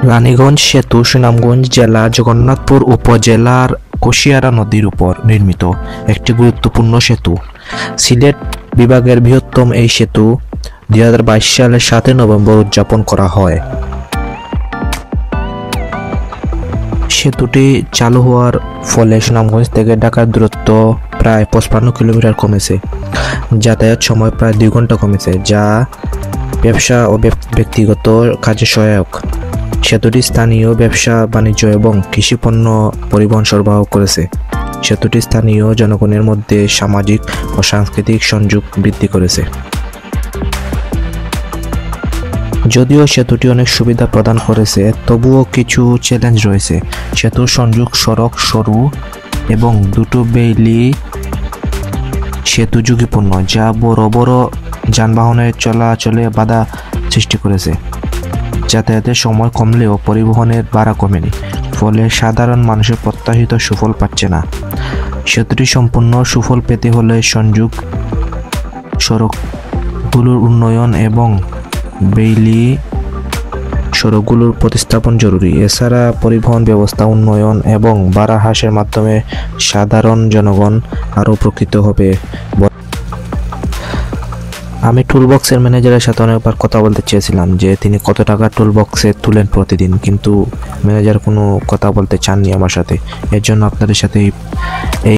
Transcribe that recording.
রানীগঞ্জ সেতু সুনামগঞ্জ জেলা জগন্নাথপুর উপজেলার কুশিয়ারা নদীর উপর নির্মিত একটি গুরুত্বপূর্ণ সেতু। সিলেট বিভাগের বৃহত্তম এই সেতু 2022 সালের 7 নভেম্বর উদযাপন করা হয়। সেতুটি চালু হওয়ার ফলে সুনামগঞ্জ থেকে ঢাকার দূরত্ব প্রায় 55 কিলোমিটার কমেছে। যাতায়াত সময় প্রায় 2 ঘন্টা কমেছে, যা ব্যবসা ও ব্যক্তিগত কাজে সহায়ক। সেতুটি স্থানীয় ব্যবসা বাণিজ্য এবং কৃষিপণ্য পরিবহন সরবরাহ করেছে। সেতুটি স্থানীয় জনগণের মধ্যে সামাজিক ও সাংস্কৃতিক সংযোগ বৃদ্ধি করেছে। যদিও সেতুটি অনেক সুবিধা প্রদান করেছে, তবুও কিছু চ্যালেঞ্জ রয়েছে। সেতুর সংযোগ সড়ক সরু এবং দুটো বেইলি সেতু ঝুঁকিপূর্ণ, যা বড় বড় যানবাহনের চলাচলে বাধা সৃষ্টি করেছে। যাতায়াতের সময় কমলেও পরিবহনের ভাড়া কমেনি, ফলে সাধারণ মানুষের প্রত্যাশিত সুফল পাচ্ছে না। সেতুটি সম্পূর্ণ সুফল পেতে হলে সংযোগ সড়কগুলোর উন্নয়ন এবং বেইলি সড়কগুলোর প্রতিস্থাপন জরুরি। এছাড়া পরিবহন ব্যবস্থা উন্নয়ন এবং ভাড়া হ্রাসের মাধ্যমে সাধারণ জনগণ আরও উপকৃত হবে। আমি টুলবক্সের ম্যানেজারের সাথে অনেকবার কথা বলতে চেয়েছিলাম যে তিনি কত টাকা টুলবক্সে তুলেন প্রতিদিন, কিন্তু ম্যানেজার কোনো কথা বলতে চাননি আমার সাথে। এর জন্য আপনাদের সাথে এই